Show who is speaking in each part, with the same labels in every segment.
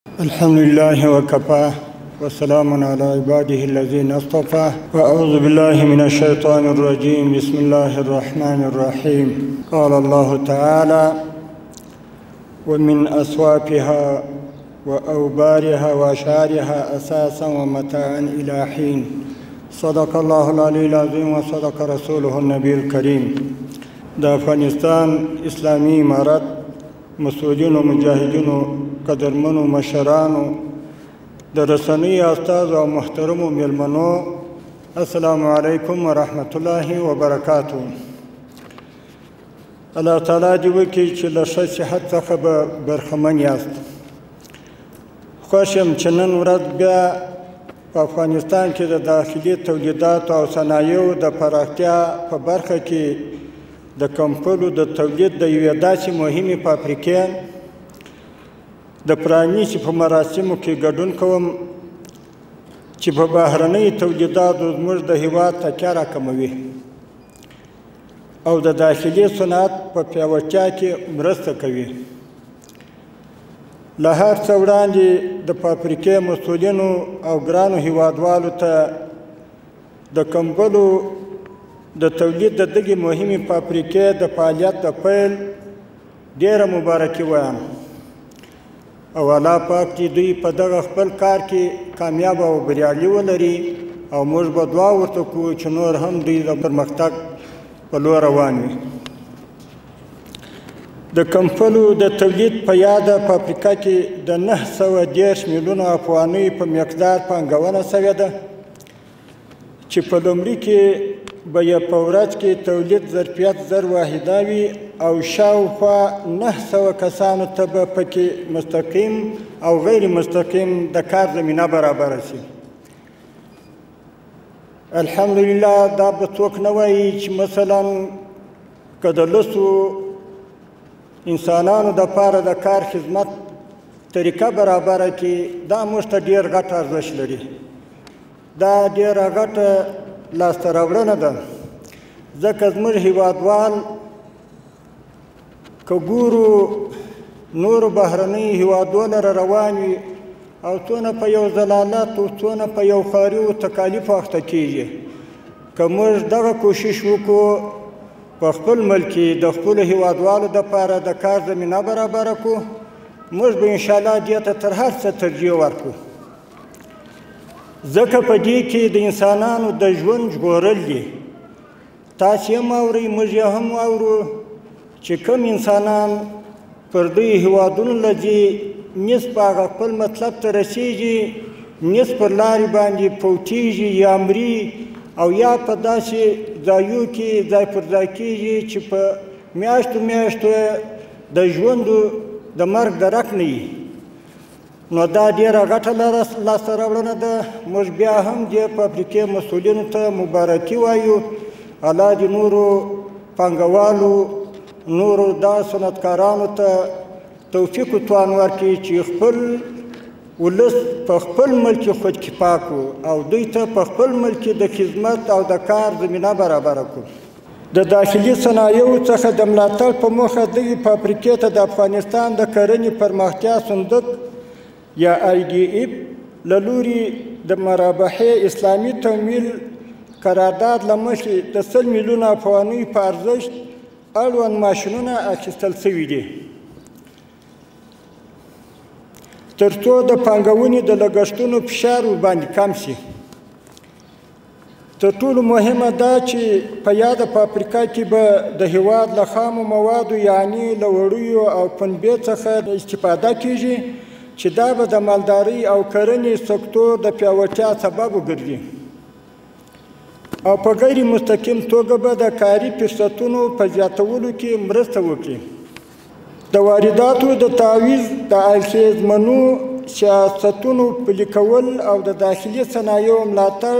Speaker 1: الحمد لله وكفى وسلام على عباده الذين اصطفى وأعوذ بالله من الشيطان الرجيم بسم الله الرحمن الرحيم قال الله تعالى ومن أصوافها وأوبارها وأشعارها أساسا ومتاعا إلى حين صدق الله العلي العظيم وصدق رسوله النبي الكريم د افغانستان اسلامي امارت مسؤولینو مجاهدینو قدرمنو مشرانو د رسنۍ استاد او محترمو میلمنو السلام علیکم ورحمت الله وبرکاته. الله تعالی دې وکړي چې له ښه صحت څخه به برخمن یاست. خوښ یم چې نن ورځ بیا په افغانستان کې د داخلي تولیداتو او صنایعو د پراختیا په برخه کې د کمپلو د تولید د یوې داسې مهمې فابریکې د پرانیستې په مراسمو کې ګډون کوم چې په بهرنیو تولیداتو زموږ د هېواد تکیه راکموي او د داخلي صنعت په پیاوړتیا کې مرسته کوي. له هر څه وړاندې د فابریکې مسؤلینو او ګرانو هېوادوالو ته د کمبلو د تولید د دغې مهمې فابریکې د فعالیت د پیل ډېره مبارکي وایم او الله پاک دې دوی په دغه خپل کار کې کامیاب او بریالي ولري او موږ به دعا ورته کوو چې نور هم دوی د پرمختګ په لور روان وي. د کمپلو د تولید په یاده فابریکه کې د 930 میلیونو افغانیو په مقدار پانګونه شوې ده چې په لومړي کې به یې په ورځ کې تولید ظرفیت 1000 واحده وي او شاوخوا 900 کسانو ته به پکې مستقیم او غیر مستقیم د کار زمینه برابره شي. الحمدلله دا به څوک نه وایي چې مثلا که د 10 انسانانو دپاره د کار خدمت طریقه برابره کړي دا موږ ته ډېر غټ ارزښت لري. دا ډېره غټه لاسته راوړنه ده ځکه زموږ هېوادوال که ګورو نورو بهرنیو هېوادونو را روان وي او څونه په یو ضلالت او څونه په یو ښاریو تکالیفو اخته کېږي. که موږ دغه کوشش وکړو په خپل ملک کې د خپلو هېوادوالو دپاره د کار زمینه برابره کړو موږ به انشاءالله دې ته تر هر څه ترجیح ورکړو ځکه په دې کې د انسانانو د ژوند ژغورل دي. تاسې هم اورئ موږ یې هم اورو چې کوم انسانان پردیو هېوادونو له ځي نیس په هغه خپل مطلب ته رسېږي نیس پر لارې باندې فوتېږي یا مري او یا په داسې ځایو کې ځای پر ځای کېږي چې په میاشتو میاشتو د ژوندو د مرګ درک نه وي. نو دا ډېره غټه لاسته راوړنه ده. موږ بیا هم دې فابریکې مسؤلینو ته مبارکي وایو. الله دې نورو پانګوالو نورو دا صنعتکارانو ته توفیق و توان ورکړي چې خپل ولس په خپل ملک کې خودکفا کړو او دوی ته په خپل ملک کې د خدمت او د کار زمینه برابره کړو. د داخلي صنایعو څخه د ملاتړ په موخه دغې فابریکې ته د افغانستان د کرنې پرمختیا صندوق یا IDF له لوري د مرابحې اسلامي تمویل قرارداد له مخې د 100 میلیونه افغانیو په ارزښت اړوند ماشینونه اخیستل شوي دي تر څو د پانګونې د لګښتونو فشار ورباندې کم شي. تر ټولو مهمه دا چې په یاده فابریکه کې به د هېواد له خامو موادو یعنې له وړیو او پنبې څخه استفاده کیږي چې دا به د مالدارۍ او کرنې سکتور د پیاوړتیا سبب وګرځي او په غیر مستقیم توګه به د کاري فرصتونو په زیاتولو کې مرسته وکړي. د وارداتو د تعویض د اغېزمنو سیاستونو پلي کول او د داخلي صنایعو ملاتړ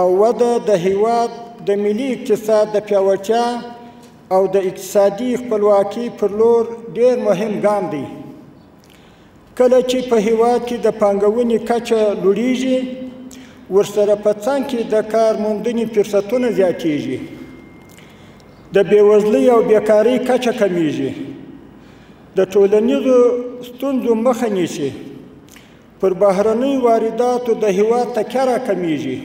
Speaker 1: او وده د هېواد د ملي اقتصاد د پیاوړتیا او د اقتصادي خپلواکۍ پر لور ډېر مهم ګام دی. کله چې په هېواد کې د پانګونې کچه لوړیږي ورسره په څنګ کې د کار موندنې فرصتونه زیاتېږي د بېوزلۍ او بیکارۍ کچه کمیږي د ټولنیزو ستونزو مخه نیسي، پر بهرنۍ وارداتو د هېواد تکیه راکمیږي،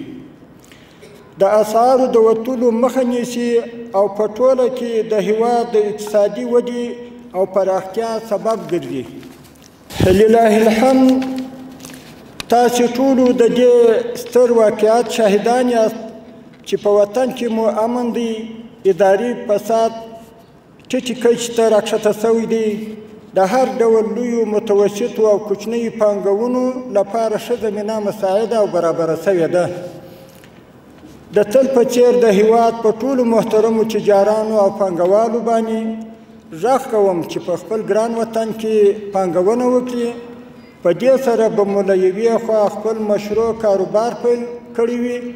Speaker 1: د اسعارو د وتلو مخه نیسي او په ټوله کې د هېواد د اقتصادي ودې او پراختیا سبب ګرځي. لله الحمد، تاسې ټولو د دې ستر واقعیت شاهدان یاست چې په وطن کې مو امن دی، اداري فساد ټیټې کچې ته راکښته سوی دی، د هر ډول لویو متوسطو او کوچنیو پانګونو لپاره ښه زمینه مساعده او برابره سوې ده. د تل په څېر د هېواد په ټولو محترمو تجارانو او پانګوالو باندې غږ کوم چې په خپل ګران وطن کې پانګونه وکړي. په دې سره به مو له یوې خوا خپل مشروع کاروبار پیل کړی وي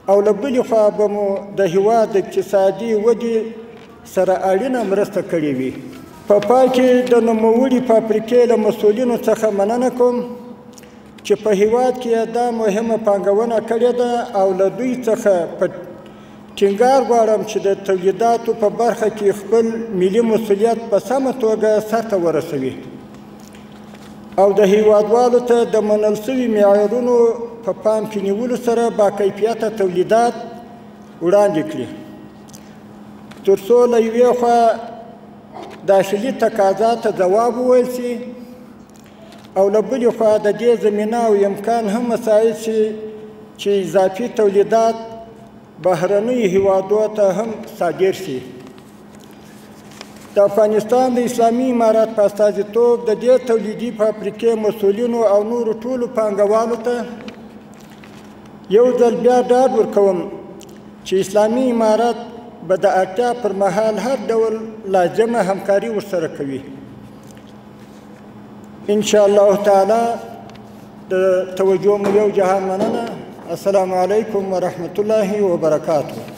Speaker 1: او له بلې خوا به مو د هېواد د اقتصادي ودې سره اړینه مرسته کړې وي. په پای کې د نوموړي فابریکې له مسؤلینو څخه مننه کوم چې په هېواد کې دا مهمه پانګونه کړې ده او له دوی څخه په ټینګار غواړم چې د تولیداتو په برخه کې خپل ملي مسؤلیت په سمه توګه سرته ورسوي او د هېوادوالو ته د منل سوي معیارونو په پام کې نیولو سره باکیفیته تولیدات وړاندې کړي، تر څو له یوې خوا داخلي تقاضا ته ځواب وویل سي او له بلې خوا د دې زمینه او امکان هم مساعد شي چې اضافي تولیدات بهرنیو هېوادو ته هم صادر شي. د افغانستان د اسلامي امارات په استازیتوب د دې تولیدي فابریکې مسؤلینو او نورو ټولو پانګوالو ته یو ځل بیا ډاډ ورکوم چې اسلامي امارات به د اړتیا پر مهال هر ډول لازمه همکاري ورسره کوي. ان شاء الله تعالی د توجه مو یو جهان مننه. السلام علیکم ورحمة الله وبرکاته.